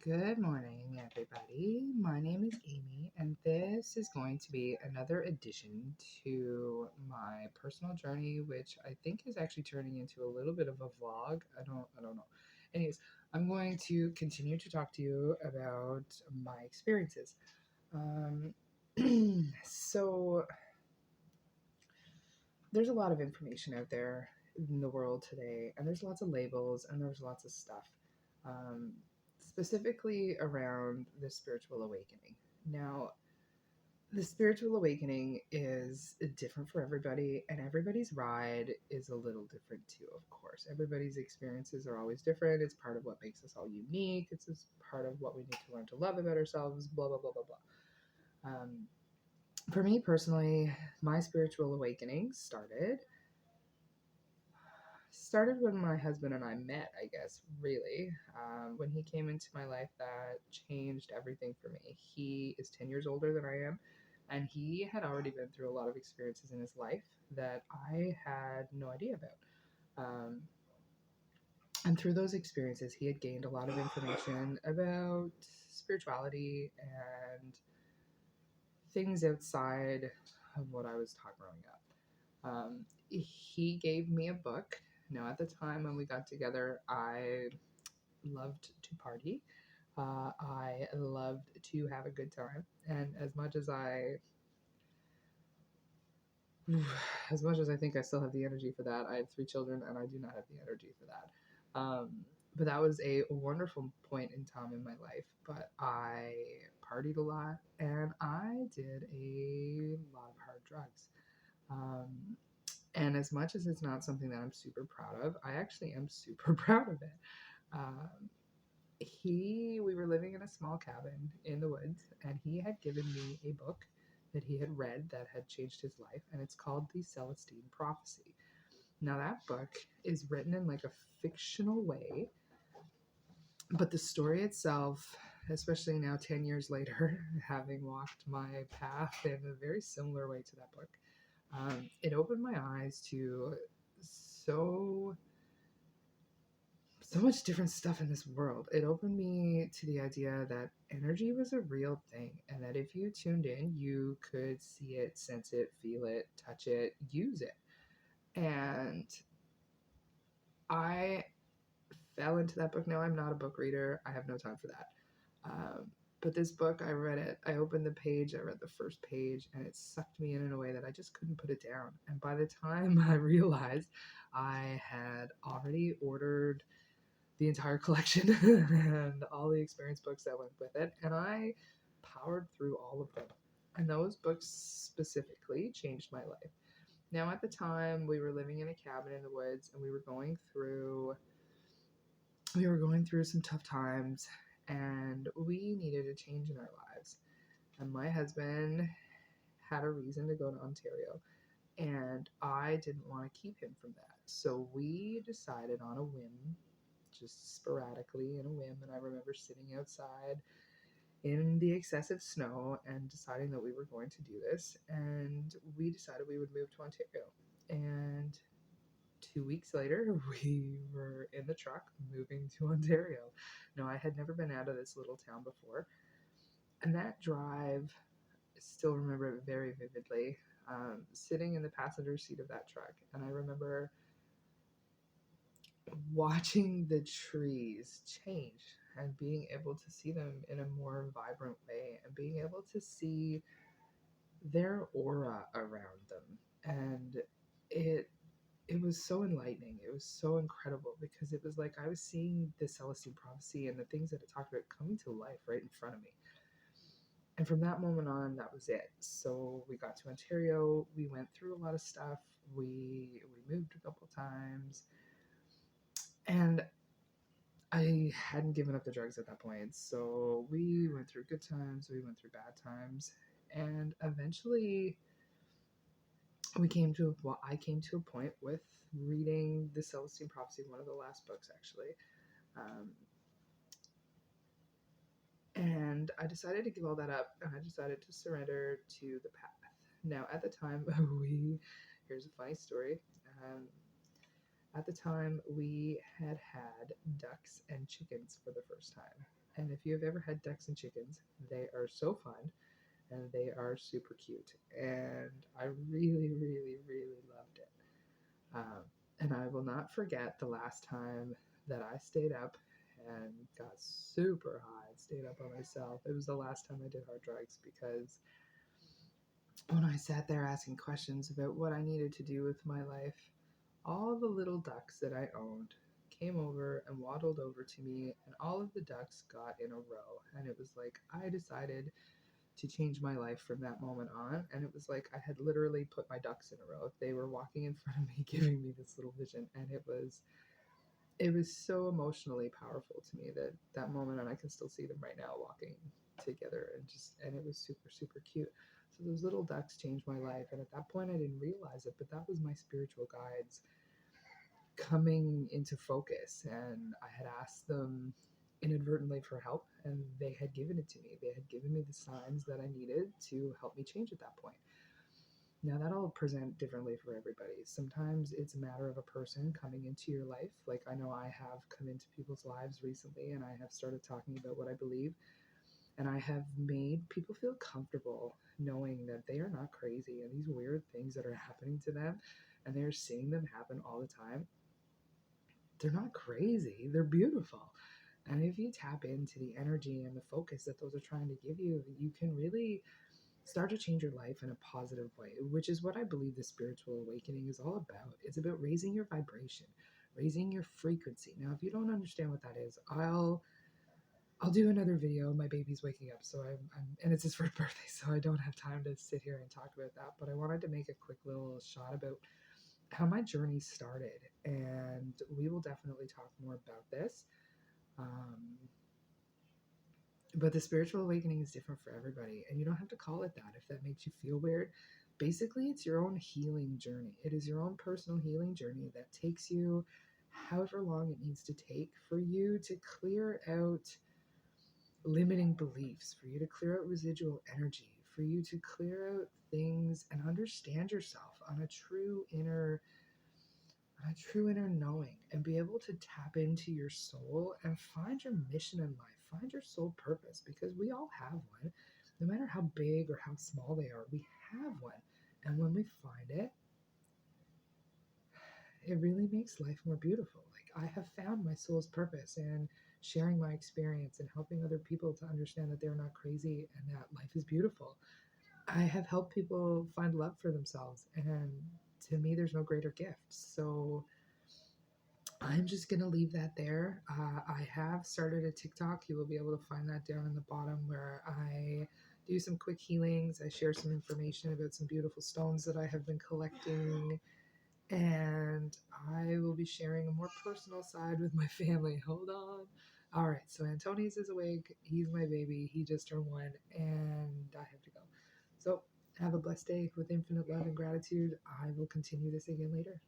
Good morning, everybody. My name is Amy, and this is going to be another addition to my personal journey, which I think is actually turning into a little bit of a vlog. I don't know. Anyways, I'm going to continue to talk to you about my experiences. Um, so there's a lot of information out there in the world today, and there's lots of labels, and there's lots of stuff. Um, Specifically around the spiritual awakening. Now, the spiritual awakening is different for everybody, and everybody's ride is a little different too, of course. Everybody's experiences are always different. It's part of what makes us all unique. It's just part of what we need to learn to love about ourselves, blah, blah, blah, blah, blah. For me personally, my spiritual awakening started when my husband and I met, I guess, really. When he came into my life, that changed everything for me. He is 10 years older than I am, and he had already been through a lot of experiences in his life that I had no idea about. And through those experiences, he had gained a lot of information about spirituality and things outside of what I was taught growing up. He gave me a book. Now, at the time when we got together, I loved to party. I loved to have a good time, and as much as I think I still have the energy for that, I have 3 children, and I do not have the energy for that. But that was a wonderful point in time in my life. But I partied a lot, and I did a lot of hard drugs. Um, and as much as it's not something that I'm super proud of, I actually am super proud of it. Um, we were living in a small cabin in the woods, and he had given me a book that he had read that had changed his life, and it's called The Celestine Prophecy. Now, that book is written in like a fictional way, but the story itself, especially now 10 years later, having walked my path in a very similar way to that book, it opened my eyes to so so much different stuff in this world. It opened me to the idea that energy was a real thing, and that if you tuned in, you could see it, sense it, feel it, touch it, use it. And I fell into that book. Now, I'm not a book reader, I have no time for that. But this book, I read it. I opened the page, I read the first page, and it sucked me in a way that I just couldn't put it down. And by the time I realized, I had already ordered the entire collection and all the experience books that went with it, and I powered through all of them. And those books specifically changed my life. Now, at the time, we were living in a cabin in the woods, and we were going through some tough times, and we needed a change in our lives. And my husband had a reason to go to Ontario, and I didn't want to keep him from that. So we decided on a whim, just sporadically in a whim. And I remember sitting outside in the excessive snow and deciding that we were going to do this. And we decided we would move to Ontario. And 2 weeks later, we were in the truck moving to Ontario. Now, I had never been out of this little town before. And that drive, I still remember it very vividly. Sitting in the passenger seat of that truck. And I remember watching the trees change and being able to see them in a more vibrant way, and being able to see their aura around them. And it was so enlightening. It was so incredible, because it was like I was seeing the Celestine Prophecy and the things that it talked about coming to life right in front of me. And from that moment on, that was it. So we got to Ontario. We went through a lot of stuff. We moved a couple times, and I hadn't given up the drugs at that point. So we went through good times, we went through bad times, and eventually I came to a point with reading The Celestine Prophecy, one of the last books actually. Um, and I decided to give all that up, and I decided to surrender to the path. Now, at the time, here's a funny story. Um, at the time, we had ducks and chickens for the first time. And if you have ever had ducks and chickens, they are so fun and they are super cute. And I really, really, really loved it. Um, and I will not forget the last time that I stayed up and got super high and stayed up by myself. It was the last time I did hard drugs because when I sat there asking questions about what I needed to do with my life, all the little ducks that I owned came over and waddled over to me, and all of the ducks got in a row. And it was like I decided to change my life from that moment on. And it was like I had literally put my ducks in a row. They were walking in front of me, giving me this little vision, and it was so emotionally powerful to me that moment, and I can still see them right now walking together, and it was super super cute. So those little ducks changed my life, and at that point I didn't realize it, but that was my spiritual guides coming into focus, and I had asked them inadvertently for help, and they had given it to me. They had given me the signs that I needed to help me change at that point. Now, that'll present differently for everybody. Sometimes it's a matter of a person coming into your life. Like I know I have come into people's lives recently, and I have started talking about what I believe, and I have made people feel comfortable knowing that they are not crazy, and these weird things that are happening to them and they're seeing them happen all the time, they're not crazy, they're beautiful. And if you tap into the energy and the focus that those are trying to give you, you can really start to change your life in a positive way, which is what I believe the spiritual awakening is all about. It's about raising your vibration, raising your frequency. Now, if you don't understand what that is, I'll do another video. My baby's waking up, so and it's his first birthday, so I don't have time to sit here and talk about that. But I wanted to make a quick little shot about how my journey started, and we will definitely talk more about this. Um, but the spiritual awakening is different for everybody, and you don't have to call it that if that makes you feel weird. Basically, it's your own healing journey. It is your own personal healing journey that takes you however long it needs to take for you to clear out limiting beliefs, for you to clear out residual energy, for you to clear out things and understand yourself on a true inner knowing, and be able to tap into your soul and find your mission in life, find your soul purpose, because we all have one. No matter how big or how small they are, we have one. And when we find it, it really makes life more beautiful. Like I have found my soul's purpose and sharing my experience and helping other people to understand that they're not crazy and that life is beautiful. I have helped people find love for themselves, and to me there's no greater gift. So I'm just going to leave that there. I have started a TikTok. You will be able to find that down in the bottom, where I do some quick healings. I share some information about some beautiful stones that I have been collecting. And I will be sharing a more personal side with my family. Hold on. All right. So Antonius is awake. He's my baby. He just turned 1, and I have to go. So have a blessed day with infinite love and gratitude. I will continue this again later.